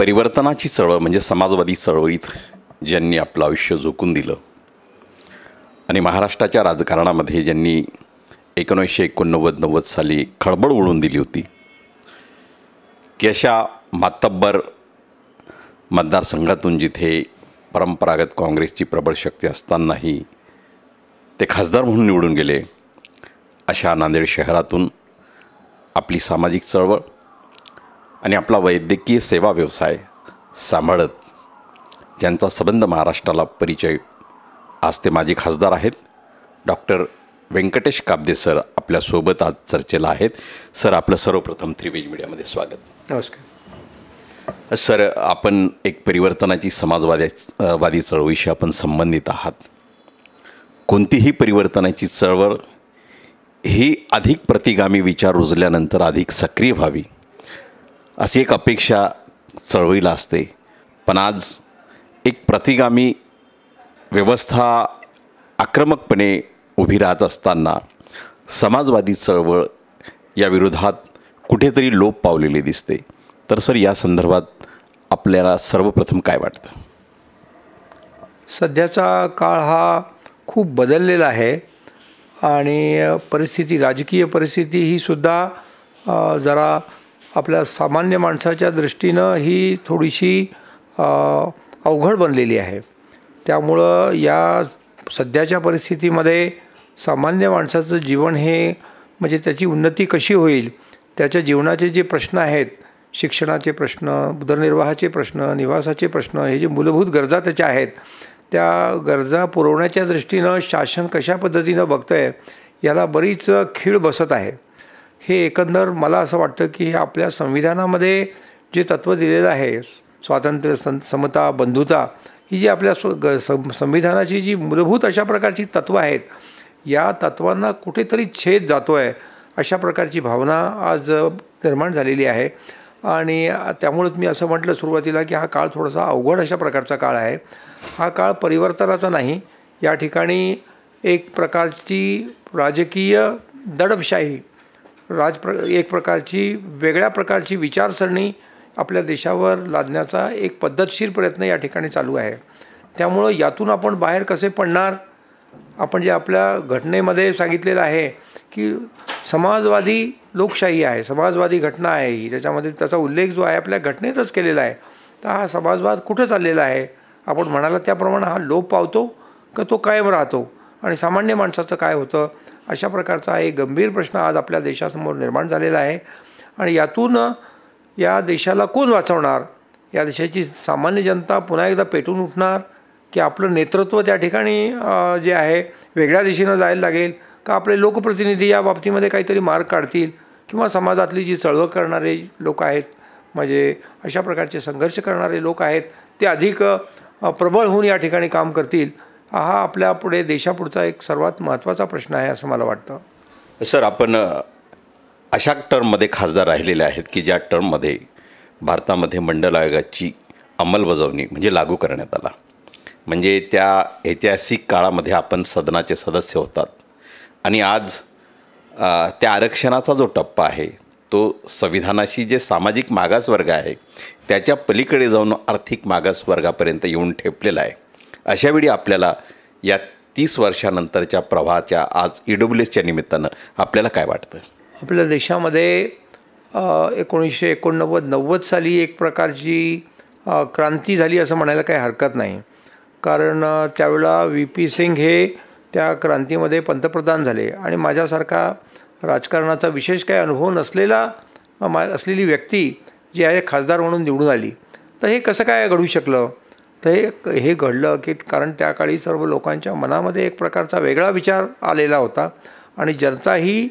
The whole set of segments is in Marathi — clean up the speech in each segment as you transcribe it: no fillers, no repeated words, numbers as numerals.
परिवर्तनाची चळवळ म्हणजे समाजवादी चळवळीत ज्यांनी आपलं आयुष्य झोकून दिलं आणि महाराष्ट्राच्या राजकारणामध्ये ज्यांनी 1989-90 साली खळबळ उडवून दिली होती की अशा मातब्बर मतदारसंघातून जिथे परंपरागत काँग्रेसची प्रबळ शक्ती असतानाही ते खासदार म्हणून निवडून गेले, अशा नांदेड शहरातून आपली सामाजिक चळवळ आणि आपला वैद्यकीय सेवा व्यवसाय सांभाळत ज्यांचा संबंध महाराष्ट्राला परिचय, आज ते माजी खासदार आहेत डॉक्टर व्यंकटेश काब्दे सर आपल्यासोबत आज चर्चेला आहेत. सर, आपलं सर्वप्रथम त्रिवेज मीडियामध्ये स्वागत. नमस्कार सर, आपण एक परिवर्तनाची समाजवादी चळवळीशी आपण संबंधित आहात. कोणतीही परिवर्तनाची चळवळ ही अधिक प्रतिगामी विचार रुजल्यानंतर अधिक सक्रिय व्हावी अशी एक अपेक्षा चळवळीला असते, पण आज एक प्रतिगामी व्यवस्था आक्रमकपणे उभी राहत असताना समाजवादी चळवळ या विरोधात कुठेतरी लोप पावलेली दिसते. तर सर, या संदर्भात आपल्याला सर्वप्रथम काय वाटतं? सध्याचा काळ हा खूप बदललेला आहे आणि राजकीय परिस्थिती ही सुद्धा जरा आपल्या सामान्य माणसाच्या दृष्टीनं ही थोडीशी अवघड बनलेली आहे. त्यामुळं या सध्याच्या परिस्थितीमध्ये सामान्य माणसाचं जीवन हे म्हणजे त्याची उन्नती कशी होईल, त्याच्या जीवनाचे जे प्रश्न आहेत, शिक्षणाचे प्रश्न, उदरनिर्वाहाचे प्रश्न, निवासाचे प्रश्न, हे जे मूलभूत गरजा त्याच्या आहेत, त्या गरजा पुरवण्याच्या दृष्टीनं शासन कशा पद्धतीनं बघतं आहे याला बरीच खीळ बसत आहे. हे एकंदर मला असं वाटतं की आपल्या संविधानामध्ये जे तत्त्व दिलेलं आहे, स्वातंत्र्य, समता, बंधुता, ही जी आपल्या संविधानाची जी मूलभूत अशा प्रकारची तत्त्वं आहेत, या तत्त्वांना कुठेतरी छेद जातो आहे अशा प्रकारची भावना आज निर्माण झालेली आहे. आणि त्यामुळेच मी असं म्हटलं सुरुवातीला की हा काळ थोडासा अवघड अशा प्रकारचा काळ आहे. हा काळ परिवर्तनाचा नाही, या ठिकाणी एक प्रकारची राजकीय दडपशाही, एक प्रकारची वेगळ्या प्रकारची विचारसरणी आपल्या देशावर लादण्याचा एक पद्धतशीर प्रयत्न या ठिकाणी चालू आहे. त्यामुळं यातून आपण बाहेर कसे पडणार? आपण जे आपल्या घटनेमध्ये सांगितलेलं आहे की समाजवादी लोकशाही आहे, समाजवादी घटना आहे ही, त्याच्यामध्ये त्याचा उल्लेख जो आहे आपल्या घटनेतच केलेला आहे. तर हा समाजवाद कुठं चाललेला आहे? आपण म्हणाला त्याप्रमाणे हा लोप पावतो का तो कायम राहतो? आणि सामान्य माणसाचं काय होतं? अशा प्रकारचा एक गंभीर प्रश्न आज आपल्या देशासमोर निर्माण झालेला आहे. आणि यातून या देशाला कोण वाचवणार? या देशाची सामान्य जनता पुन्हा एकदा पेटून उठणार की आपलं नेतृत्व त्या ठिकाणी जे आहे वेगळ्या दिशेनं जायला लागेल का आपले लोकप्रतिनिधी या बाबतीमध्ये काहीतरी मार्ग काढतील किंवा समाजातली जी चळवळ करणारे लोक आहेत, म्हणजे अशा प्रकारचे संघर्ष करणारे लोक आहेत, ते अधिक प्रबळ होऊन या ठिकाणी काम करतील? हा आपल्या पुढे देशापुढचा एक सर्वात महत्त्वाचा प्रश्न आहे असं मला वाटतं. सर, आपण अशा टर्ममध्ये खासदार राहिलेले आहेत की ज्या टर्ममध्ये भारतामध्ये मंडल आयोगाची अंमलबजावणी म्हणजे लागू करण्यात आला. म्हणजे त्या ऐतिहासिक काळामध्ये आपण सदनाचे सदस्य होतात आणि आज त्या आरक्षणाचा जो टप्पा आहे तो संविधानाशी जे सामाजिक मागासवर्ग आहे त्याच्या पलीकडे जाऊन आर्थिक मागासवर्गापर्यंत येऊन ठेपलेला आहे. अशावेळी आपल्याला या 30 वर्षानंतरच्या प्रवाहाच्या आज EWSच्या निमित्तानं आपल्याला काय वाटतं? आपल्या देशामध्ये 1989-90 साली एक प्रकारची क्रांती झाली असं म्हणायला काही हरकत नाही. कारण त्यावेळेला VP सिंग हे त्या क्रांतीमध्ये पंतप्रधान झाले आणि माझ्यासारखा राजकारणाचा विशेष काही अनुभव असलेली व्यक्ती जी आहे खासदार म्हणून निवडून आली. तर हे कसं काय घडू शकलं? तर हे घडलं की कारण त्या काळी सर्व लोकांच्या मनामध्ये एक प्रकारचा वेगळा विचार आलेला होता आणि जनता ही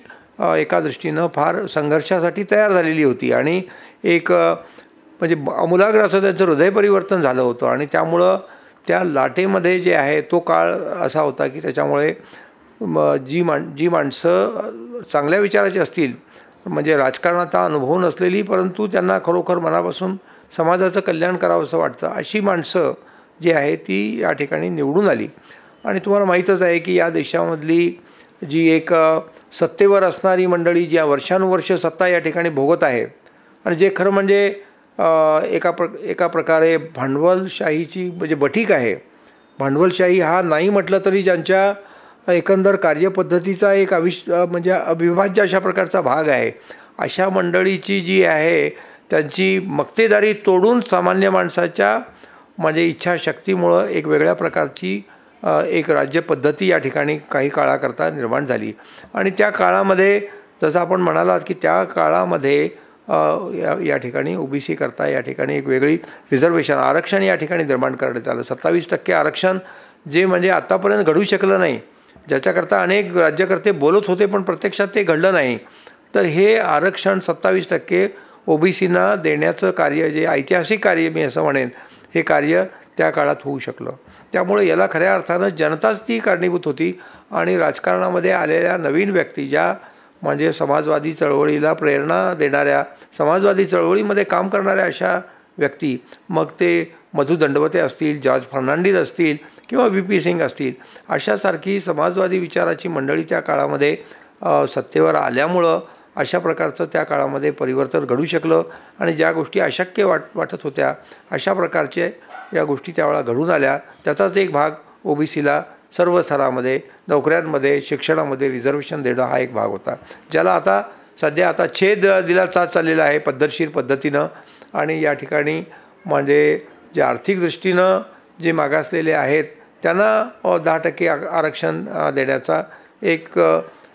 एका दृष्टीनं फार संघर्षासाठी तयार झालेली होती आणि एक म्हणजे आमूलाग्र असं त्यांचं हृदय परिवर्तन झालं होतं. आणि त्यामुळं त्या लाटेमध्ये जे आहे तो काळ असा होता की त्याच्यामुळे जी माणसं चांगल्या विचाराची असतील, म्हणजे राजकारणाचा अनुभव नसलेली परंतु त्यांना खरोखर मनापासून समाजाचं कल्याण करावं असं वाटतं, अशी माणसं जी आहे ती या ठिकाणी निवडून आली. आणि तुम्हाला माहीतच आहे की या देशामधली जी एक सत्तेवर असणारी मंडळी ज्या वर्षानुवर्ष सत्ता या ठिकाणी भोगत आहे आणि जे खरं म्हणजे एका प्रकारे भांडवलशाहीची म्हणजे बठीक आहे. भांडवलशाही हा नाही म्हटलं तरी ज्यांच्या एकंदर कार्यपद्धतीचा एक म्हणजे अविभाज्य अशा प्रकारचा भाग आहे, अशा मंडळीची जी आहे त्यांची मक्तेदारी तोडून सामान्य माणसाच्या म्हणजे इच्छाशक्तीमुळं एक वेगळ्या प्रकारची एक राज्यपद्धती या ठिकाणी काही काळाकरता निर्माण झाली. आणि त्या काळामध्ये जसं आपण म्हणालात की त्या काळामध्ये या ठिकाणी OBC करता या ठिकाणी एक वेगळी रिझर्वेशन आरक्षण या ठिकाणी निर्माण करण्यात आलं. 27% आरक्षण जे म्हणजे आत्तापर्यंत घडू शकलं नाही, ज्याच्याकरता अनेक राज्यकर्ते बोलत होते पण प्रत्यक्षात ते घडलं नाही. तर हे आरक्षण 27% OBCना देण्याचं कार्य जे ऐतिहासिक कार्य मी असं म्हणेन, हे कार्य त्या काळात होऊ शकलं. त्यामुळे याला खऱ्या अर्थानं जनताच ती कारणीभूत होती. आणि राजकारणामध्ये आलेल्या नवीन व्यक्ती ज्या म्हणजे समाजवादी चळवळीला प्रेरणा देणाऱ्या, समाजवादी चळवळीमध्ये काम करणाऱ्या अशा व्यक्ती, मग ते मधु दंडवते असतील, जॉर्ज फर्नांडिस असतील किंवा VP सिंग असतील, अशासारखी समाजवादी विचाराची मंडळी त्या काळामध्ये सत्तेवर आल्यामुळं अशा प्रकारचं त्या काळामध्ये परिवर्तन घडू शकलं. आणि ज्या गोष्टी अशक्य वाटत होत्या अशा प्रकारचे या गोष्टी त्यावेळेला घडून आल्या. त्याचाच एक भाग OBCला सर्व स्तरामध्ये नोकऱ्यांमध्ये शिक्षणामध्ये रिझर्वेशन देणं हा एक भाग होता, ज्याला आता सध्या छेद दिला चाललेला आहे पद्धतशीर पद्धतीनं. आणि या ठिकाणी म्हणजे जे आर्थिक दृष्टीनं जे मागासलेले आहेत त्यांना 10% आरक्षण देण्याचा एक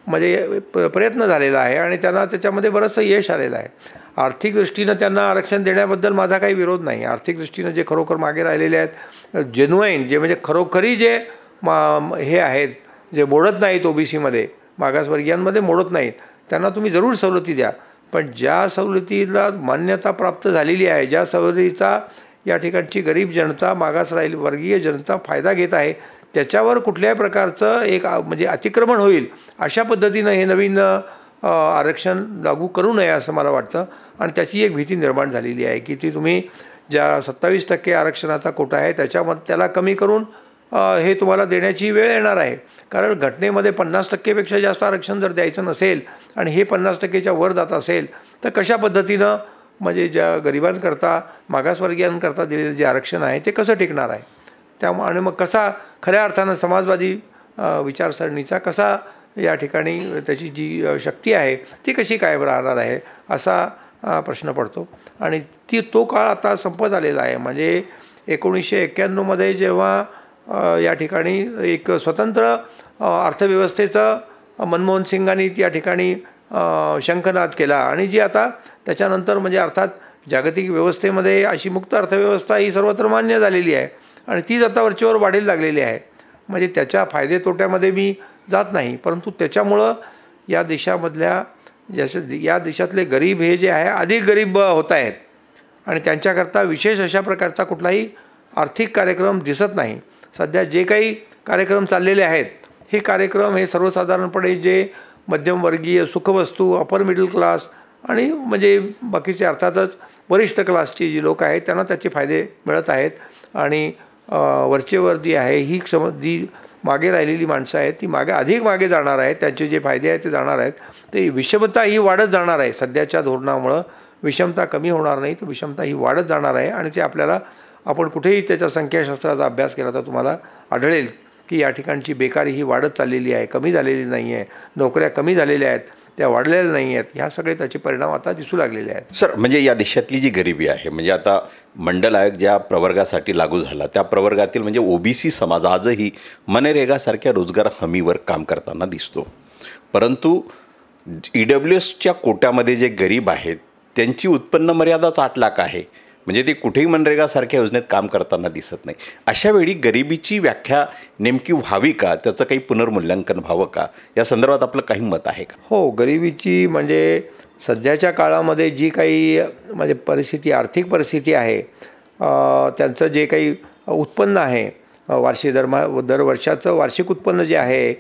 म्हणजे प्रयत्न झालेला आहे आणि त्यांना त्याच्यामध्ये बरंचसं यश आलेलं आहे. आर्थिक दृष्टीनं त्यांना आरक्षण देण्याबद्दल माझा काही विरोध नाही. आर्थिक दृष्टीनं जे खरोखर मागे राहिलेले आहेत, जेन्युइन जे म्हणजे खरोखरी जे हे आहेत, जे मोडत नाहीत OBCमध्ये, मागासवर्गीयांमध्ये मोडत नाहीत, त्यांना तुम्ही जरूर सवलती द्या. पण ज्या सवलतीला मान्यता प्राप्त झालेली आहे, ज्या सवलतीचा या ठिकाणची गरीब जनता, मागास वर्गीय जनता फायदा घेत आहे, त्याच्यावर कुठल्याही प्रकारचं एक म्हणजे अतिक्रमण होईल अशा पद्धतीनं हे नवीन आरक्षण लागू करू नये असं मला वाटतं. आणि त्याची एक भीती निर्माण झालेली आहे की ती तुम्ही ज्या 27% आरक्षणाचा कोटा आहे त्याच्यामध्ये त्याला कमी करून हे तुम्हाला देण्याची वेळ येणार आहे. कारण घटनेमध्ये 50%पेक्षा जास्त आरक्षण जर द्यायचं नसेल आणि हे 50%च्या वर जात असेल तर कशा पद्धतीनं म्हणजे ज्या गरिबांकरता मागासवर्गीयांकरता दिलेलं जे आरक्षण आहे ते कसं टिकणार आहे. त्यामुळे आणि मग कसा खऱ्या अर्थानं समाजवादी विचारसरणीचा कसा या ठिकाणी त्याची जी शक्ती आहे ती कशी कायम राहणार आहे असा प्रश्न पडतो. आणि तो काळ आता संपत आलेला आहे. म्हणजे 1991मध्ये जेव्हा या ठिकाणी एक स्वतंत्र अर्थव्यवस्थेचं मनमोहन सिंगांनी या ठिकाणी शंखनाद केला आणि जी आता त्याच्यानंतर म्हणजे अर्थात जागतिक व्यवस्थेमध्ये अशी मुक्त अर्थव्यवस्था ही सर्वत्र मान्य झालेली आहे आणि तीच आता वरचेवर वाढीला लागलेली आहे. म्हणजे त्याच्या फायदे तोट्यामध्ये मी जात नाही, परंतु त्याच्यामुळं या देशामधल्या या देशातले गरीब हे जे आहे अधिक गरीब होत आहेत आणि त्यांच्याकरता विशेष अशा प्रकारचा कुठलाही आर्थिक कार्यक्रम दिसत नाही. सध्या जे काही कार्यक्रम चाललेले आहेत हे कार्यक्रम हे सर्वसाधारणपणे जे मध्यमवर्गीय सुखवस्तू अपर मिडल क्लास आणि म्हणजे बाकीचे अर्थातच वरिष्ठ क्लासची जी लोक आहेत त्यांना त्याचे फायदे मिळत आहेत. आणि वरचेवर जी आहे ही जी मागे राहिलेली माणसं आहेत ती अधिक मागे जाणार आहेत. त्यांचे जे फायदे आहेत ते जाणार आहेत. ते विषमता ही वाढत जाणार आहे. सध्याच्या धोरणामुळं विषमता कमी होणार नाही, तर विषमता ही वाढत जाणार आहे. आणि ते आपल्याला आपण कुठेही त्याच्या संख्याशास्त्राचा अभ्यास केला तर तुम्हाला आढळेल की या ठिकाणची बेकारी ही वाढत चाललेली आहे, कमी झालेली नाही आहे. नोकऱ्या कमी झालेल्या आहेत, त्या वाढलेल्या नाही आहेत. ह्या सगळे त्याचे परिणाम आता दिसू लागलेले आहेत. सर, म्हणजे या देशातली जी गरिबी आहे, म्हणजे आता मंडल आयोग ज्या प्रवर्गासाठी लागू झाला त्या प्रवर्गातील म्हणजे OBC समाज आजही मनरेगासारख्या रोजगार हमीवर काम करताना दिसतो. परंतु EWSच्या कोट्यामध्ये जे गरीब आहेत त्यांची उत्पन्न मर्यादाच 8 लाख आहे. म्हणजे ते कुठेही मनरेगासारख्या योजनेत काम करताना दिसत नाही. अशा वेळी गरिबीची व्याख्या नेमकी व्हावी का, त्याचं काही पुनर्मूल्यांकन व्हावं का, या संदर्भात आपलं काही मत आहे का? हो, गरिबीची म्हणजे सध्याच्या काळामध्ये जी काही म्हणजे परिस्थिती, आर्थिक परिस्थिती आहे, त्यांचं जे काही उत्पन्न आहे वार्षिक दरवर्षाचं वार्षिक उत्पन्न जे आहे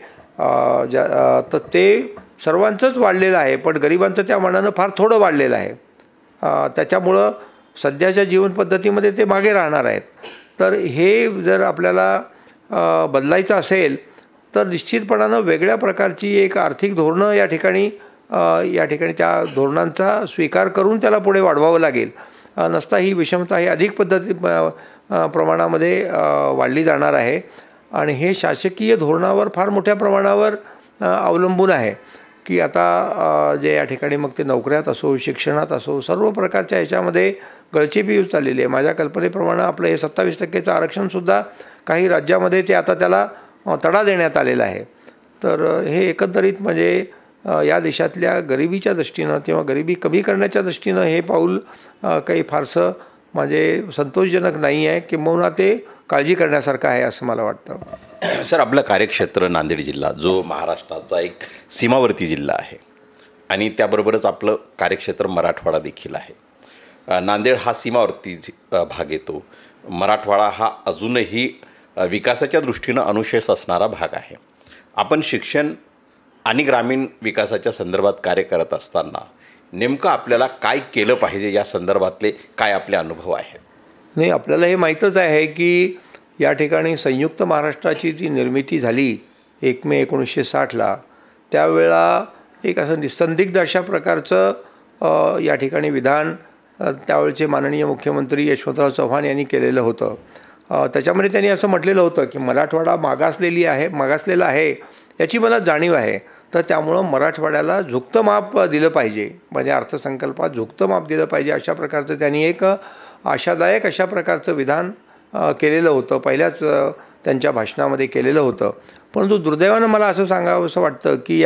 तर ते सर्वांचंच वाढलेलं आहे, पण गरिबांचं त्या मानानं फार थोडं वाढलेलं आहे. त्याच्यामुळं सध्याच्या जीवनपद्धतीमध्ये ते मागे राहणार आहेत. तर हे जर आपल्याला बदलायचं असेल तर निश्चितपणानं वेगळ्या प्रकारची एक आर्थिक धोरणं या ठिकाणी त्या धोरणांचा स्वीकार करून त्याला पुढे वाढवावं लागेल. नसता ही विषमता ही अधिक प्रमाणामध्ये वाढली जाणार आहे आणि हे शासकीय धोरणावर फार मोठ्या प्रमाणावर अवलंबून आहे की आता जे या ठिकाणी मग ते नोकऱ्यात असो, शिक्षणात असो, सर्व प्रकारच्या ह्याच्यामध्ये गळचेपी होत चाललेली आहे. माझ्या कल्पनेप्रमाणे आपलं हे 27% आरक्षणसुद्धा काही राज्यामध्ये ते आता त्याला तडा देण्यात आलेला आहे. तर हे एकंदरीत म्हणजे या देशातल्या गरिबीच्या दृष्टीनं किंवा गरिबी कमी करण्याच्या दृष्टीनं हे पाऊल काही फारसं म्हणजे संतोषजनक नाही आहे, किंबहुना ते काळजी करण्यासारखं आहे असं मला वाटतं. सर, आपलं कार्यक्षेत्र नांदेड जिल्हा जो महाराष्ट्राचा एक सीमावर्ती जिल्हा आहे आणि त्याबरोबरच आपलं कार्यक्षेत्र मराठवाडा देखील आहे. नांदेड हा सीमावर्ती भाग येतो. मराठवाडा हा अजूनही विकासाच्या दृष्टीनं अनुशेष असणारा भाग आहे. आपण शिक्षण आणि ग्रामीण विकासाच्या संदर्भात कार्य करत असताना नेमकं आपल्याला काय केलं पाहिजे या संदर्भातले काय आपले अनुभव आहेत? नाही, आपल्याला हे माहीतच आहे की या ठिकाणी संयुक्त महाराष्ट्राची जी निर्मिती झाली 1 मे 1960ला, त्यावेळेला एक असं निसंदिग्ध अशा प्रकारचं या ठिकाणी विधान त्यावेळचे माननीय मुख्यमंत्री यशवंतराव चव्हाण यांनी केलेलं होतं. त्याच्यामध्ये त्यांनी असं म्हटलेलं होतं की मराठवाडा मागासलेला आहे याची मला जाणीव आहे, तर त्यामुळं मराठवाड्याला झुकतं माप दिलं पाहिजे, म्हणजे अर्थसंकल्पात झुकतं माप दिलं पाहिजे अशा प्रकारचं त्यांनी एक आशादायक अशा प्रकारचं विधान केलेलं होतं. पहिल्याच त्यांच्या भाषणामध्ये केलेलं होतं. परंतु दुर्दैवानं मला असं सांगावंसं वाटतं की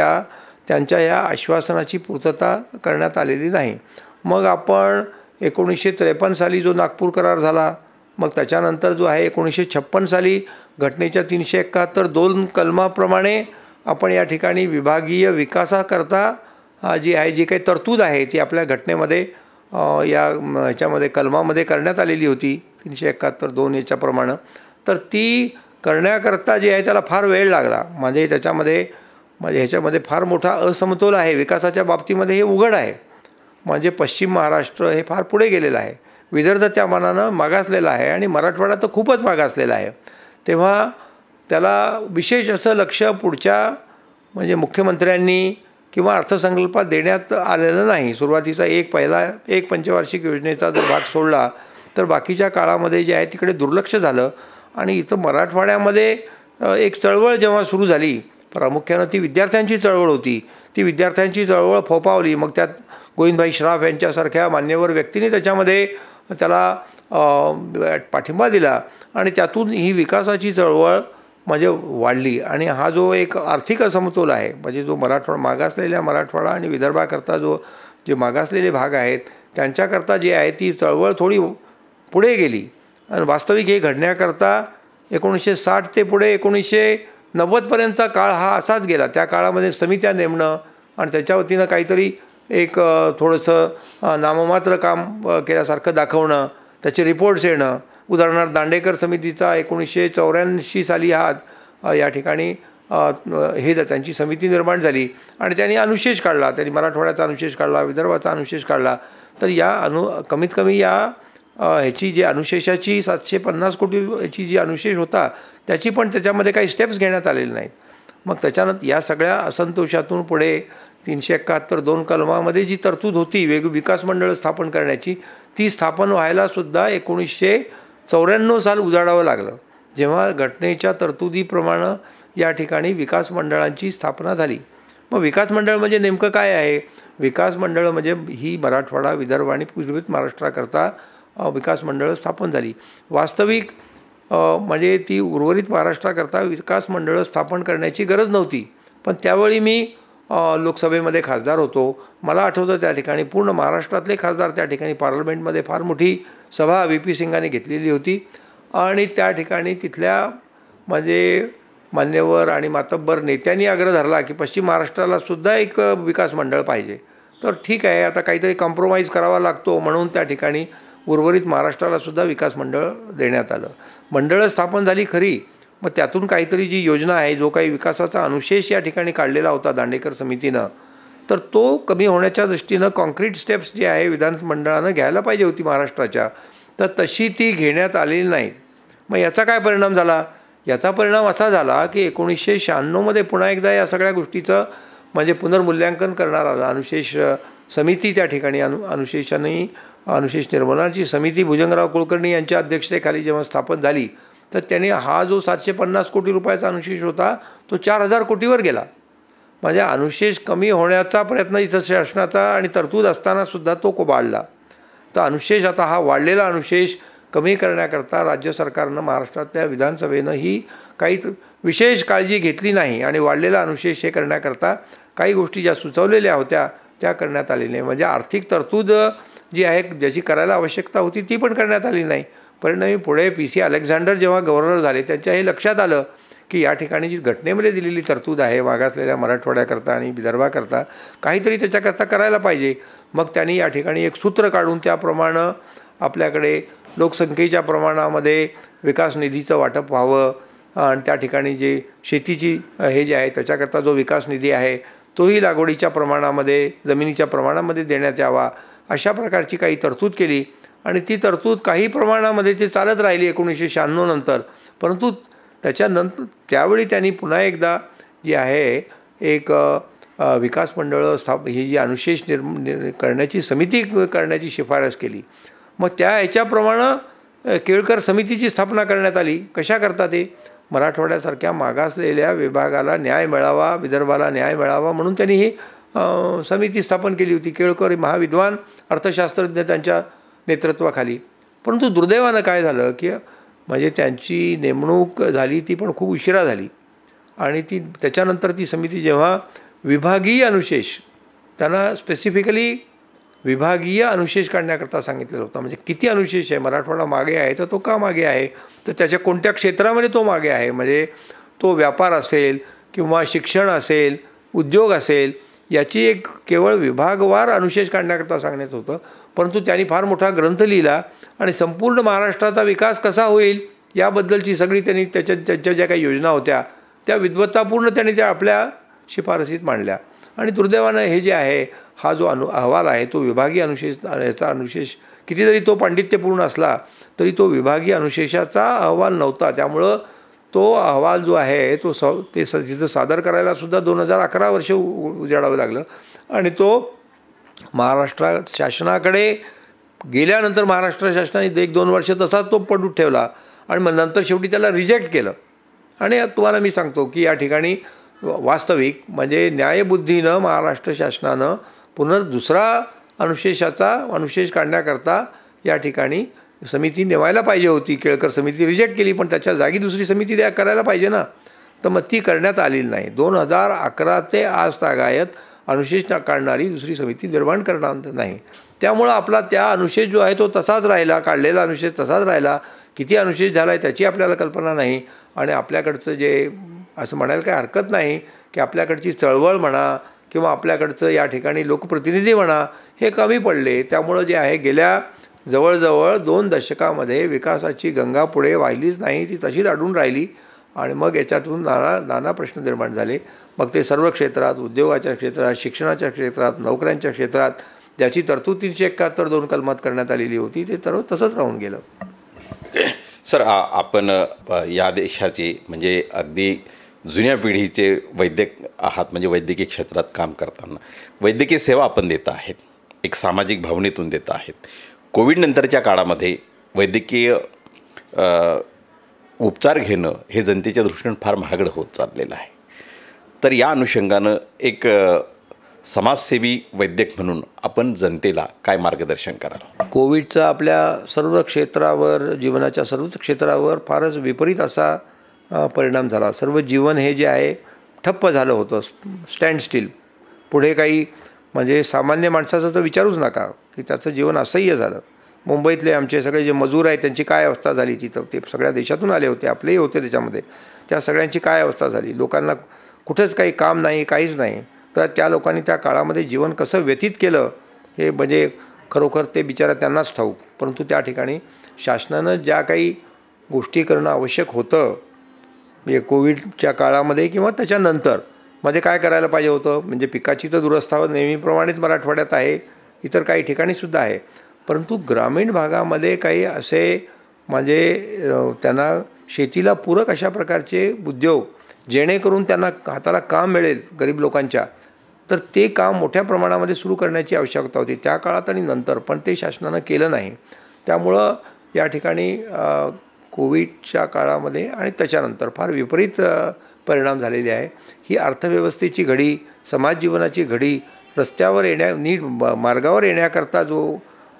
त्यांच्या या आश्वासनाची पूर्तता करण्यात आलेली नाही. मग आपण 1953 साली जो नागपूर करार झाला, मग त्याच्यानंतर जो आहे 1956 साली घटनेच्या 371(2) कलमाप्रमाणे आपण या ठिकाणी विभागीय विकासाकरता जी काही तरतूद आहे ती आपल्या घटनेमध्ये ह्याच्यामध्ये कलमामध्ये करण्यात आलेली होती 371(2) याच्याप्रमाणे. तर ती करण्याकरता जे आहे त्याला फार वेळ लागला. म्हणजे ह्याच्यामध्ये फार मोठा असमतोल आहे विकासाच्या बाबतीमध्ये, हे उघड आहे. म्हणजे पश्चिम महाराष्ट्र हे फार पुढे गेलेलं आहे, विदर्भ त्या मानानं मागासलेला आहे आणि मराठवाडा तर खूपच मागासलेला आहे. तेव्हा त्याला विशेष असं लक्ष पुढच्या म्हणजे मुख्यमंत्र्यांनी किंवा अर्थसंकल्पात देण्यात आलेलं नाही. सुरुवातीचा एक पंचवार्षिक योजनेचा जर भाग सोडला तर बाकीच्या काळामध्ये जे आहे तिकडे दुर्लक्ष झालं आणि इथं मराठवाड्यामध्ये एक चळवळ जेव्हा सुरू झाली, प्रामुख्यानं ती विद्यार्थ्यांची चळवळ होती. ती विद्यार्थ्यांची चळवळ फोफावली. मग त्यात गोविंदभाई श्राफ यांच्यासारख्या मान्यवर व्यक्तींनी त्याच्यामध्ये त्याला पाठिंबा दिला आणि त्यातून ही विकासाची चळवळ म्हणजे वाढली. आणि हा जो एक आर्थिक असमतोल आहे, म्हणजे जो मागासलेल्या मराठवाडा आणि विदर्भाकरता जे मागासलेले भाग आहेत त्यांच्याकरता जे आहे ती चळवळ थोडी पुढे गेली. आणि वास्तविक हे घडण्याकरता 1960 ते पुढे 1990पर्यंतचा काळ हा असाच गेला. त्या काळामध्ये समित्या नेमणं आणि त्याच्या वतीनं काहीतरी एक थोडंसं नाममात्र काम केल्यासारखं दाखवणं, त्याचे रिपोर्ट्स येणं. उदाहरणार्थ दांडेकर समितीचा 1984 साली या ठिकाणी त्यांची समिती निर्माण झाली आणि त्यांनी अनुशेष काढला. त्यांनी मराठवाड्याचा अनुशेष काढला, विदर्भाचा अनुशेष काढला. तर कमीत कमी ह्याची जी अनुशेषाची 750 कोटी ह्याची जी अनुशेष होता त्याची पण त्याच्यामध्ये काही स्टेप्स घेण्यात आलेले नाहीत. मग त्याच्यानंतर या सगळ्या असंतोषातून पुढे 371(2) कलमामध्ये जी तरतूद होती वेगळी विकास मंडळं स्थापन करण्याची, ती स्थापन व्हायलासुद्धा 1994 साल उजाडावं लागलं, जेव्हा घटनेच्या तरतुदीप्रमाणे या ठिकाणी विकास मंडळांची स्थापना झाली. मग विकास मंडळ म्हणजे नेमकं काय आहे? विकास मंडळ म्हणजे ही मराठवाडा, विदर्भ आणि पूर्वीत महाराष्ट्राकरता विकास मंडळं स्थापन झाली. वास्तविक म्हणजे ती उर्वरित महाराष्ट्राकरता विकास मंडळं स्थापन करण्याची गरज नव्हती. पण त्यावेळी मी लोकसभेमध्ये खासदार होतो. मला आठवतं त्या ठिकाणी पूर्ण महाराष्ट्रातले खासदार त्या ठिकाणी पार्लमेंटमध्ये फार मोठी सभा VP सिंगांनी घेतलेली होती आणि त्या ठिकाणी तिथल्या म्हणजे मान्यवर आणि मातब्बर नेत्यांनी आग्रह धरला की पश्चिम महाराष्ट्राला सुद्धा एक विकास मंडळ पाहिजे. तर ठीक आहे, आता काहीतरी कॉम्प्रोमाइज करावा लागतो म्हणून त्या ठिकाणी उर्वरित महाराष्ट्राला सुद्धा विकास मंडळ देण्यात आलं. मंडळं स्थापन झाली खरी, मग त्यातून काहीतरी जी योजना आहे, जो काही विकासाचा अनुशेष या ठिकाणी काढलेला होता दांडेकर समितीनं, तर तो कमी होण्याच्या दृष्टीनं कॉन्क्रीट स्टेप्स जे आहे विधानमंडळानं घ्यायला पाहिजे होती महाराष्ट्राच्या, तर तशी ती घेण्यात आलेली नाही. मग याचा काय परिणाम झाला? याचा परिणाम असा झाला की 1996मध्ये पुन्हा एकदा या सगळ्या गोष्टीचं म्हणजे पुनर्मूल्यांकन करणार आलं. अनुशेष समिती त्या ठिकाणी अनुशेषाने अनुशेष निर्मूलनाची समिती भुजंगराव कुलकर्णी यांच्या अध्यक्षतेखाली जेव्हा स्थापन झाली तर त्याने हा जो 750 कोटी रुपयाचा अनुशेष होता तो 4000 कोटीवर गेला. म्हणजे अनुशेष कमी होण्याचा प्रयत्न इथं शासनाचा आणि तरतूद असतानासुद्धा तो कोबाळला. तर अनुशेष आता हा वाढलेला अनुशेष कमी करण्याकरता राज्य सरकारनं महाराष्ट्रातल्या विधानसभेनं ही काही विशेष काळजी घेतली नाही आणि वाढलेला अनुशेष हे करण्याकरता काही गोष्टी ज्या सुचवलेल्या होत्या त्या करण्यात आलेल्या नाही. म्हणजे आर्थिक तरतूद जी आहे ज्याची करायला आवश्यकता होती ती पण करण्यात आली नाही. परिणामी पुढे PC अलेक्झांडर जेव्हा गव्हर्नर झाले त्यांच्या हे लक्षात आलं की या ठिकाणी जी घटनेमध्ये दिलेली तरतूद आहे मागासलेल्या मराठवाड्याकरता आणि विदर्भाकरता काहीतरी त्याच्याकरता करायला पाहिजे. मग त्यांनी या ठिकाणी एक सूत्र काढून त्याप्रमाणे आपल्याकडे लोकसंख्येच्या प्रमाणामध्ये विकास निधीचं वाटप व्हावं आणि त्या ठिकाणी जे शेतीची हे जे आहे त्याच्याकरता जो विकास निधी आहे तोही लागवडीच्या प्रमाणामध्ये जमिनीच्या प्रमाणामध्ये देण्यात यावा अशा प्रकारची काही तरतूद केली. आणि ती तरतूद काही प्रमाणामध्ये ते चालत राहिली 1996 नंतर. परंतु त्याच्यानंतर त्यावेळी त्यांनी पुन्हा एकदा जी आहे एक विकास मंडळं ही जी अनुशेष करण्याची समिती करण्याची शिफारस केली. मग त्या ह्याच्याप्रमाणे केळकर समितीची स्थापना करण्यात आली. कशा करता ते मराठवाड्यासारख्या मागासलेल्या विभागाला न्याय मिळावा विदर्भाला न्याय मिळावा म्हणून त्यांनी ही समिती स्थापन केली होती. केळकर महाविद्वान अर्थशास्त्रज्ञ त्यांच्या नेतृत्वाखाली. परंतु दुर्दैवानं काय झालं की म्हणजे त्यांची नेमणूक झाली ती पण खूप उशिरा झाली आणि त्याच्यानंतर ती समिती जेव्हा विभागीय अनुशेष त्यांना स्पेसिफिकली विभागीय अनुशेष काढण्याकरता सांगितलेलं होतं. म्हणजे किती अनुशेष आहे मराठवाडा मागे आहे तर तो का मागे आहे तर त्याच्या कोणत्या क्षेत्रामध्ये तो मागे आहे म्हणजे तो व्यापार असेल किंवा शिक्षण असेल उद्योग असेल याची एक केवळ विभागवार अनुशेष काढण्याकरता सांगण्यात होतं. परंतु त्यांनी फार मोठा ग्रंथ लिहिला आणि संपूर्ण महाराष्ट्राचा विकास कसा होईल याबद्दलची सगळी त्यांनी त्यांच्या ज्या काही योजना होत्या त्या विद्वत्तापूर्ण त्यांनी त्या आपल्या शिफारसीत मांडल्या. आणि दुर्दैवानं हे जे आहे हा जो अहवाल आहे तो विभागीय अनुशेष याचा अनुशेष किती जरी तो पांडित्यपूर्ण असला तरी तो विभागीय अनुशेषाचा अहवाल नव्हता. त्यामुळं तो अहवाल जो आहे तो तिथं सादर करायलासुद्धा 2011 वर्ष उजाडावं लागलं आणि तो महाराष्ट्र शासनाकडे गेल्यानंतर महाराष्ट्र शासनाने 1-2 वर्ष तसाच तो पडून ठेवला आणि मग नंतर शेवटी त्याला रिजेक्ट केलं. आणि तुम्हाला मी सांगतो की या ठिकाणी वास्तविक म्हणजे न्यायबुद्धीनं महाराष्ट्र शासनानं पुन्हा दुसरा अनुशेष काढण्याकरता या ठिकाणी समिती नेवायला पाहिजे होती. केळकर समिती रिजेक्ट केली पण त्याच्या जागी दुसरी समिती करायला पाहिजे ना. तर मग ती करण्यात आलेली नाही. 2011 ते आज तागायत अनुशेष काढणारी दुसरी समिती निर्माण करणार नाही. त्यामुळं आपला त्या अनुशेष जो आहे तो तसाच राहिला. काढलेला अनुशेष तसाच राहिला. किती अनुशेष झाला आहे त्याची आपल्याला कल्पना नाही. आणि आपल्याकडचं जे असं म्हणायला काही हरकत नाही की आपल्याकडची चळवळ म्हणा किंवा आपल्याकडचं या ठिकाणी लोकप्रतिनिधी म्हणा हे कमी पडले. त्यामुळं जे आहे गेल्या जवळजवळ 2 दशकामध्ये विकासाची गंगा पुढे वाहिलीच नाही. ती तशीच अडून राहिली आणि मग याच्यातून नाना प्रश्न निर्माण झाले. मग ते सर्व क्षेत्रात उद्योगाच्या क्षेत्रात शिक्षणाच्या क्षेत्रात नोकऱ्यांच्या क्षेत्रात ज्याची तरतूद 371-2 कलमात करण्यात आलेली होती ते सर्व तसंच राहून गेलं. सर आपण या देशाचे म्हणजे अगदी जुन्या पिढीचे वैद्यक आहात. म्हणजे वैद्यकीय क्षेत्रात काम करताना वैद्यकीय सेवा आपण देत आहेत एक सामाजिक भावनेतून देत आहेत. कोविडनंतरच्या काळामध्ये वैद्यकीय उपचार घेणं हे जनतेच्या दृष्टीने फार महागडं होत चाललेलं आहे. तर या अनुषंगानं एक समाजसेवी वैद्यक म्हणून आपण जनतेला काय मार्गदर्शन कराल? कोविडचा आपल्या सर्व क्षेत्रावर जीवनाच्या सर्वच क्षेत्रावर फारच विपरीत असा परिणाम झाला. सर्व जीवन हे जे आहे ठप्प झालं होतं. Stand steel. पुढे काही म्हणजे सामान्य माणसाचं तर विचारूच नका की त्याचं जीवन असह्य झालं. मुंबईतले आमचे सगळे जे मजूर आहेत त्यांची काय अवस्था झाली तिथं. ते सगळ्या देशातून आले होते आपलेही होते त्याच्यामध्ये. त्या सगळ्यांची काय अवस्था झाली. लोकांना कुठेच काही काम नाही काहीच नाही. तर त्या लोकांनी त्या काळामध्ये जीवन कसं व्यतीत केलं हे म्हणजे खरोखर ते बिचारा त्यांनाच ठाऊक. परंतु त्या ठिकाणी शासनानं ज्या काही गोष्टी करणं आवश्यक होतं म्हणजे कोविडच्या काळामध्ये किंवा त्याच्यानंतर मध्ये काय करायला पाहिजे होतं म्हणजे पिकाची तर दुरवस्था नेहमीप्रमाणेच मराठवाड्यात आहे इतर काही ठिकाणीसुद्धा आहे. परंतु ग्रामीण भागामध्ये काही असे म्हणजे त्यांना शेतीला पूरक अशा प्रकारचे उद्योग जेणेकरून त्यांना हाताला काम मिळेल गरीब लोकांच्या तर ते काम मोठ्या प्रमाणामध्ये सुरू करण्याची आवश्यकता होती त्या काळात आणि नंतर, पण ते शासनानं केलं नाही. त्यामुळं या ठिकाणी कोविडच्या काळामध्ये आणि त्याच्यानंतर फार विपरीत परिणाम झालेले आहे. ही अर्थव्यवस्थेची घडी, समाज जीवनाची घडी, रस्त्यावर नीट मार्गावर येण्याकरता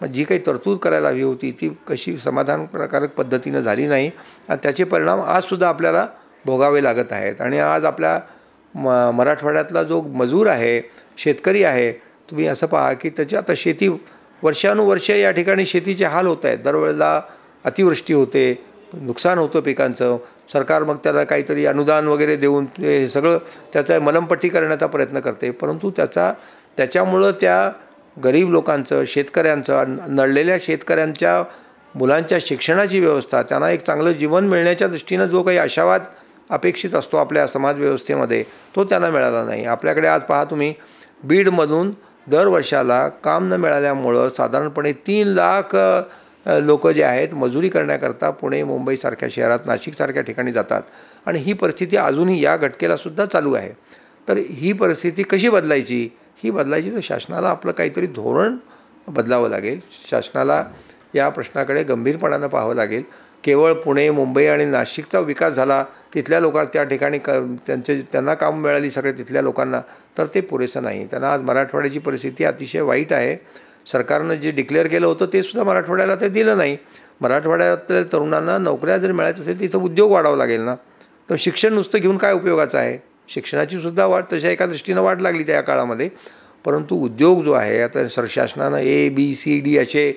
जी काही तरतूद करायला हवी होती ती कशी समाधानकारक पद्धतीनं झाली नाही आणि त्याचे परिणाम आजसुद्धा आपल्याला भोगावे लागत आहेत. आणि आज आपल्या मराठवाड्यातला जो मजूर आहे, शेतकरी आहे, तुम्ही असं पहा की त्याची आता शेती वर्षानुवर्ष या ठिकाणी शेतीचे हाल होत आहेत. दरवेळेला अतिवृष्टी होते, नुकसान होतं पिकांचं. सरकार मग त्याला काहीतरी अनुदान वगैरे देऊन हे सगळं त्याचा मलमपट्टी करण्याचा प्रयत्न करते, परंतु त्याच्यामुळं त्या गरीब लोकांचं, शेतकऱ्यांचं, नडलेल्या शेतकऱ्यांच्या मुलांच्या शिक्षणाची व्यवस्था, त्यांना एक चांगलं जीवन मिळण्याच्या दृष्टीनं जो काही आशावाद अपेक्षित असतो आपल्या समाजव्यवस्थेमध्ये तो त्यांना मिळाला नाही. आपल्याकडे आज पहा तुम्ही, बीडमधून दर वर्षाला काम न मिळाल्यामुळं साधारणपणे 3 लाख लोक जे आहेत मजुरी करण्याकरता पुणे, मुंबईसारख्या शहरात, नाशिकसारख्या ठिकाणी जातात. आणि ही परिस्थिती अजूनही या घटकेलासुद्धा चालू आहे. तर ही परिस्थिती कशी बदलायची? ही बदलायची तर शासनाला आपलं काहीतरी धोरण बदलावं लागेल. शासनाला या प्रश्नाकडे गंभीरपणानं पाहावं लागेल. केवळ पुणे, मुंबई आणि नाशिकचा विकास झाला, तिथल्या लोकांना त्या ठिकाणी त्यांना काम मिळाली सगळे तिथल्या लोकांना, तर ते पुरेसं नाही. त्यांना आज मराठवाड्याची परिस्थिती अतिशय वाईट आहे. सरकारनं जे डिक्लेअर केलं होतं ते सुद्धा मराठवाड्याला ते दिलं नाही. मराठवाड्यातल्या तरुणांना नोकऱ्या जर मिळायचं असेल तर इथं उद्योग वाढावं लागेल ना. तर शिक्षण नुसतं घेऊन काय उपयोगाचं आहे? शिक्षणाची सुद्धा वाढ तशा एका दृष्टीनं वाढ लागली त्या काळामध्ये, परंतु उद्योग जो आहे आता शासनानं ABCD असे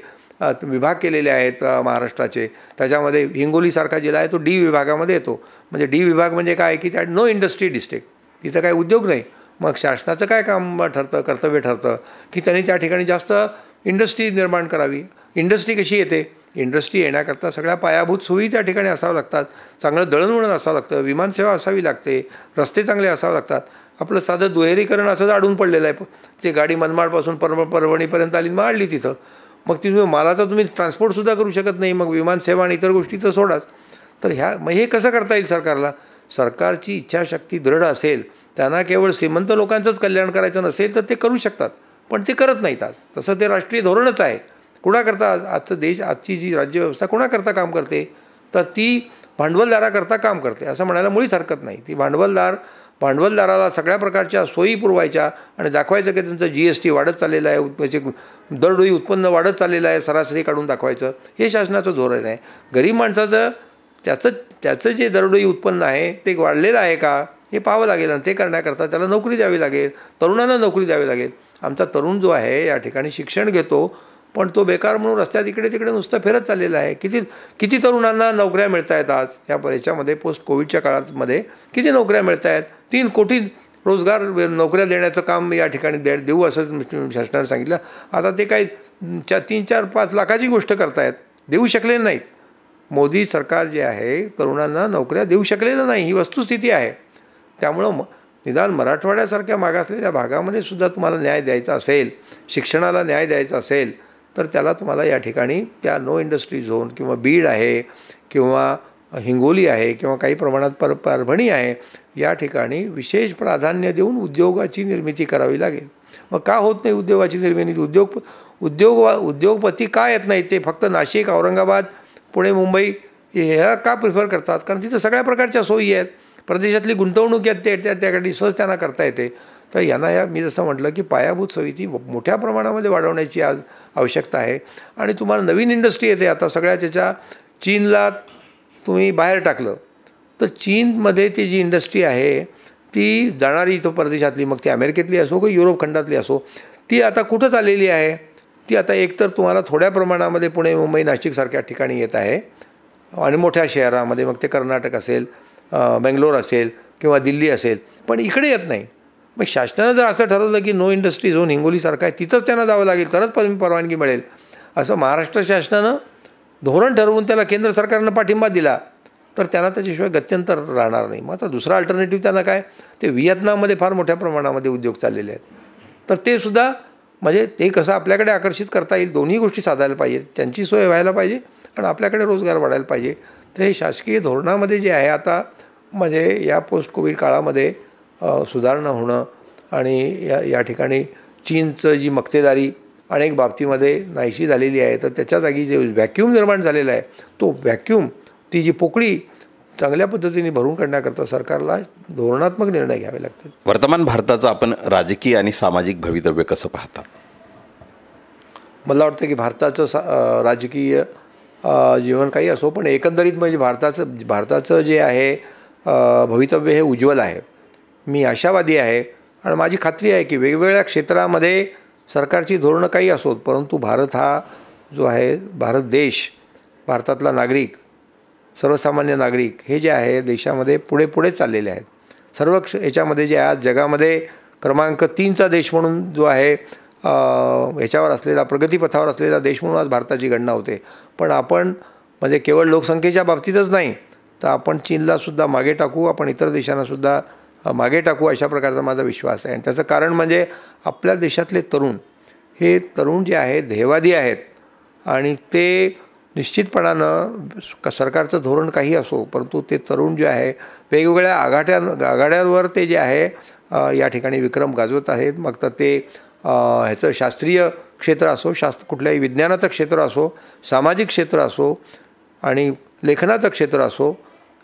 विभाग केलेले आहेत महाराष्ट्राचे. त्याच्यामध्ये हिंगोलीसारखा जिल्हा आहे तो D विभागामध्ये येतो. म्हणजे D विभाग म्हणजे काय की त्या नो इंडस्ट्री डिस्ट्रिक्ट, तिथं काही उद्योग नाही. मग शासनाचं काय काम ठरतं, कर्तव्य ठरतं की त्यांनी त्या ठिकाणी जास्त इंडस्ट्री निर्माण करावी. इंडस्ट्री कशी येते? इंडस्ट्री येण्याकरता सगळ्या पायाभूत सोयी त्या ठिकाणी असाव्या लागतात. चांगलं दळणवळण असावं लागतं, विमानसेवा असावी लागते, रस्ते चांगले असावे लागतात. आपलं साधं दुहेरीकरण असं अडून पडलेलं आहे. ते गाडी मनमाडपासून परभणीपर्यंत आली माळली तिथं. मग मालाचा तुम्ही ट्रान्सपोर्टसुद्धा करू शकत नाही. मग विमानसेवा आणि इतर गोष्टी तर सोडाच. तर मग हे कसं करता येईल सरकारला? सरकारची इच्छाशक्ती दृढ असेल, त्यांना केवळ श्रीमंत लोकांचंच कल्याण करायचं नसेल तर ते करू शकतात, पण ते करत नाहीत आज. तसं ते राष्ट्रीय धोरणच आहे. कुणाकरता आजची जी राज्यव्यवस्था कुणाकरता काम करते? तर ती भांडवलदाराकरता काम करते असं म्हणायला मुळीच हरकत नाही. ती भांडवलदाराला सगळ्या प्रकारच्या सोयी पुरवायच्या आणि दाखवायचं की त्यांचं GST वाढत चाललेलं आहे, म्हणजे दरडोई उत्पन्न वाढत चाललेलं आहे, सरासरी काढून दाखवायचं, हे शासनाचं धोरण आहे. गरीब माणसाचं त्याचं जे दरडोई उत्पन्न आहे ते वाढलेलं आहे का हे पाहावं लागेल आणि ते करण्याकरता त्याला नोकरी द्यावी लागेल, तरुणांना नोकरी द्यावी लागेल. आमचा तरुण जो आहे या ठिकाणी शिक्षण घेतो, पण तो बेकार म्हणून रस्त्यात इकडे तिकडे नुसतं फिरत चाललेला आहे. किती तरुणांना नोकऱ्या मिळत आहेत आज याच्यामध्ये पोस्ट कोविडच्या काळामध्ये किती नोकऱ्या मिळत आहेत? 3 कोटी रोजगार नोकऱ्या देण्याचं काम या ठिकाणी देऊ असं शासनानं सांगितलं. आता ते काही 3-4-5 लाखाची गोष्ट करतायत, देऊ शकलेलं नाहीत. मोदी सरकार जे आहे तरुणांना नोकऱ्या देऊ शकलेलं नाही, ही वस्तुस्थिती आहे. त्यामुळं निदान मराठवाड्यासारख्या मागासलेल्या भागामध्ये सुद्धा तुम्हाला न्याय द्यायचा असेल, शिक्षणाला न्याय द्यायचा असेल, तर त्याला तुम्हाला या ठिकाणी त्या नो इंडस्ट्री झोन किंवा बीड आहे किंवा हिंगोली आहे किंवा काही प्रमाणात परभणी आहे, या ठिकाणी विशेष प्राधान्य देऊन उद्योगाची निर्मिती करावी लागेल. मग का होत नाही उद्योगाची निर्मिती? उद्योगपती का येत नाहीत? ते फक्त नाशिक, औरंगाबाद, पुणे, मुंबई ह्या का प्रिफर करतात? कारण तिथं सगळ्या प्रकारच्या सोयी आहेत. प्रदेशातली गुंतवणूक आहेत त्याकडे सहज त्यांना करता येते. तर यांना मी जसं म्हटलं की पायाभूत सोयी ती मोठ्या प्रमाणामध्ये वाढवण्याची आज आवश्यकता आहे. आणि तुम्हाला नवीन इंडस्ट्री येते आता सगळ्या चीनला तुम्ही बाहेर टाकलं तर चीनमध्ये ती जी इंडस्ट्री आहे ती जाणारी इथं परदेशातली, मग ती अमेरिकेतली असो किंवा युरोप खंडातली असो, ती आता कुठं चाललेली आहे? ती आता एकतर तुम्हाला थोड्या प्रमाणामध्ये पुणे, मुंबई, नाशिकसारख्या ठिकाणी येत आहे आणि मोठ्या शहरामध्ये, मग ते कर्नाटक असेल, बेंगलोर असेल किंवा दिल्ली असेल, पण इकडे येत नाही. मग शासनानं जर असं ठरवलं की नो इंडस्ट्री झोन हिंगोलीसारखा आहे, तिथंच त्यांना जावं लागेल तरच परवानगी मिळेल, असं महाराष्ट्र शासनानं धोरण ठरवून त्याला केंद्र सरकारनं पाठिंबा दिला तर त्यांना त्याच्याशिवाय गत्यंतर राहणार नाही. मग आता दुसरा अल्टरनेटिव्ह त्यांना काय? ते व्हिएतनाममध्ये फार मोठ्या प्रमाणामध्ये उद्योग चाललेले आहेत, तर ते सुद्धा म्हणजे ते कसं आपल्याकडे आकर्षित करता येईल, दोन्ही गोष्टी साधायला पाहिजेत. त्यांची सोय व्हायला पाहिजे आणि आपल्याकडे रोजगार वाढायला पाहिजे. तर हे शासकीय धोरणामध्ये जे आहे आता म्हणजे या पोस्ट कोविड काळामध्ये सुधारणा होणं आणि या ठिकाणी चीनचं जी मक्तेदारी अनेक बाबतीमध्ये नाहीशी झालेली आहे, तर त्याच्या जागी जे व्हॅक्यूम निर्माण झालेला आहे तो व्हॅक्यूम, ती जी पोकळी चांगल्या पद्धतीने भरून काढण्याकरता सरकारला धोरणात्मक निर्णय घ्यावे लागतील. वर्तमान भारताचं आपण राजकीय आणि सामाजिक भवितव्य कसं पाहता? मला वाटतं की भारताचं राजकीय जीवन काही असो, पण एकंदरीत म्हणजे भारताचं जे आहे भवितव्य हे उज्ज्वल आहे. मी आशावादी आहे आणि माझी खात्री आहे की वेगवेगळ्या क्षेत्रामध्ये सरकारची धोरणं काही असोत, परंतु भारत हा जो आहे, भारत देश, भारतातला नागरिक, सर्वसामान्य नागरिक हे जे आहे देशामध्ये पुढे चाललेले आहेत. सर्व याच्यामध्ये जे आज जगामध्ये क्रमांक 3चा देश म्हणून जो आहे याच्यावर असलेला, प्रगतीपथावर असलेला देश म्हणून आज भारताची गणना होते. पण आपण म्हणजे केवळ लोकसंख्येच्या बाबतीतच नाही, तर आपण चीनलासुद्धा मागे टाकू, आपण इतर देशांनासुद्धा मागे टाकू, अशा प्रकारचा माझा विश्वास आहे. आणि त्याचं कारण म्हणजे आपल्या देशातले हे तरुण जे आहेत ध्येयवादी आहेत आणि ते निश्चितपणानं सरकारचं धोरण काही असो, परंतु ते तरुण जे आहे वेगवेगळ्या आघाड्यांवर ते जे आहे या ठिकाणी विक्रम गाजवत आहेत. मग तर ते ह्याचं शास्त्रीय क्षेत्र असो, कुठल्याही विज्ञानाचं क्षेत्र असो, सामाजिक क्षेत्र असो आणि लेखनाचं क्षेत्र असो,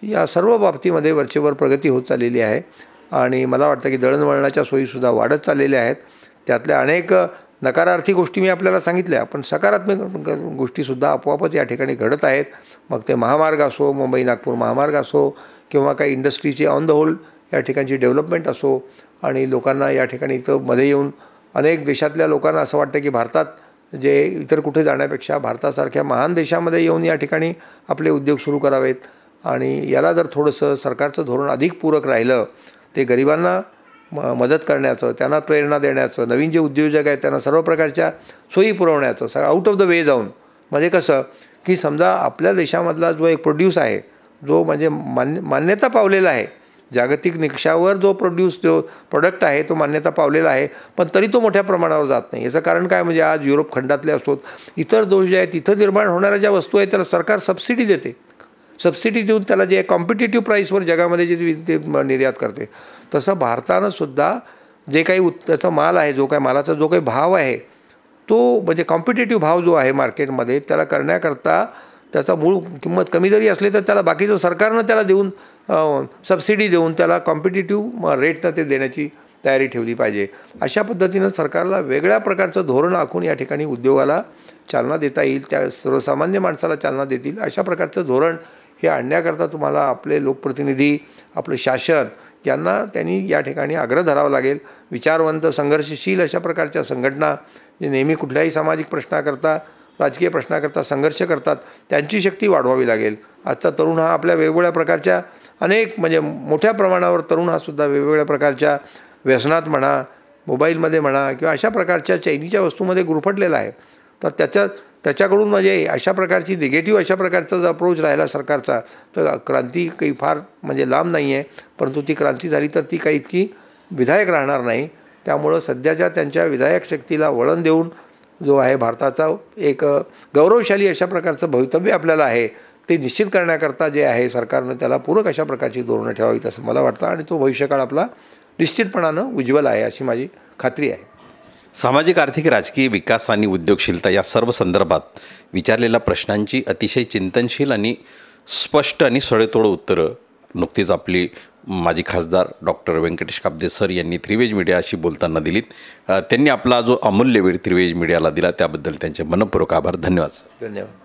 या सर्व बाबतीमध्ये वरचेवर प्रगती होत चाललेली आहे. आणि मला वाटतं की दळणवळणाच्या सोयीसुद्धा वाढत चाललेल्या आहेत. त्यातल्या अनेक नकारार्थी गोष्टी मी आपल्याला सांगितल्या, पण सकारात्मक गोष्टीसुद्धा आपोआपच या ठिकाणी घडत आहेत. मग ते महामार्ग असो, मुंबई नागपूर महामार्ग असो, किंवा काही इंडस्ट्रीचे ऑन द होल या ठिकाणची डेव्हलपमेंट असो, आणि लोकांना या ठिकाणी इथं मध्ये येऊन अनेक देशातल्या लोकांना असं वाटतं की भारतात जे इतर कुठे जाण्यापेक्षा भारतासारख्या महान देशामध्ये येऊन या ठिकाणी आपले उद्योग सुरू करावेत. आणि याला जर थोडंसं सरकारचं धोरण अधिक पूरक राहिलं, ते गरिबांना मदत करण्याचं, त्यांना प्रेरणा देण्याचं, नवीन जे उद्योजक आहेत त्यांना सर्व प्रकारच्या सोयी पुरवण्याचं, आउट ऑफ द वे जाऊन, म्हणजे कसं की समजा आपल्या देशामधला जो एक प्रोड्यूस आहे, जो म्हणजे मान्यता पावलेला आहे, जागतिक निकषावर जो प्रोडक्ट आहे तो मान्यता पावलेला आहे, पण तरी तो मोठ्या प्रमाणावर जात नाही. याचं कारण काय म्हणजे आज युरोप खंडातले असोत, इतर दोष जे आहेत, तिथं निर्माण होणाऱ्या ज्या वस्तू आहेत त्याला सरकार सबसिडी देते. सबसिडी देऊन त्याला जे कॉम्पिटिटिव्ह प्राईसवर जगामध्ये जे ते निर्यात करते. तसं भारतानंसुद्धा जे काही त्याचा माल आहे, जो काही मालाचा जो काही भाव आहे, तो म्हणजे कॉम्पिटिटिव्ह भाव जो आहे मार्केटमध्ये, त्याला करण्याकरता त्याचा मूळ किंमत कमी जरी असली तर त्याला बाकीचं सरकारनं त्याला देऊन सबसिडी देऊन त्याला कॉम्पिटिटिव्ह रेटनं ते देण्याची तयारी ठेवली पाहिजे. अशा पद्धतीनं सरकारला वेगळ्या प्रकारचं धोरण आखून या ठिकाणी उद्योगाला चालना देता येईल, त्या सर्वसामान्य माणसाला चालना देतील अशा प्रकारचं धोरण हे आणण्याकरता तुम्हाला आपले लोकप्रतिनिधी, आपलं शासन यांना त्यांनी या ठिकाणी आग्रह धरावा लागेल. विचारवंत, संघर्षशील अशा प्रकारच्या संघटना जे नेहमी कुठल्याही सामाजिक प्रश्नाकरता, राजकीय प्रश्नाकरता संघर्ष करतात, त्यांची शक्ती वाढवावी लागेल. आजचा तरुण हा आपल्या वेगवेगळ्या प्रकारच्या अनेक म्हणजे मोठ्या प्रमाणावर तरुण हा सुद्धा वेगवेगळ्या प्रकारच्या व्यसनात म्हणा, मोबाईलमध्ये म्हणा, किंवा अशा प्रकारच्या चैनीच्या वस्तूमध्ये गुरफटलेला आहे. तर त्याच्याकडून म्हणजे अशा प्रकारची निगेटिव्ह अशा प्रकारचा जर अप्रोच राहिला सरकारचा, तर क्रांती काही फार म्हणजे लांब नाही आहे, परंतु ती क्रांती झाली तर ती काही इतकी विधायक राहणार नाही. त्यामुळं सध्याच्या त्यांच्या विधायक शक्तीला वळण देऊन जो आहे भारताचा एक गौरवशाली अशा प्रकारचं भवितव्य आपल्याला आहे, ते निश्चित करण्याकरता जे आहे सरकारनं त्याला पूरक अशा प्रकारची धोरणं ठेवावीत असं मला वाटतं. आणि तो भविष्यकाळ आपला निश्चितपणानं उज्ज्वल आहे अशी माझी खात्री आहे. सामाजिक, आर्थिक, राजकीय विकास आणि उद्योगशीलता या सर्व संदर्भात विचारलेल्या प्रश्नांची अतिशय चिंतनशील आणि स्पष्ट आणि सडेतोड उत्तरं नुकतीच आपली माजी खासदार डॉक्टर व्यंकटेश काब्दे सर यांनी त्रिवेज मीडियाशी बोलताना दिलीत. त्यांनी आपला जो अमूल्य वेळ त्रिवेज मीडियाला दिला त्याबद्दल त्यांचे मनपूर्वक आभार. धन्यवाद. धन्यवाद.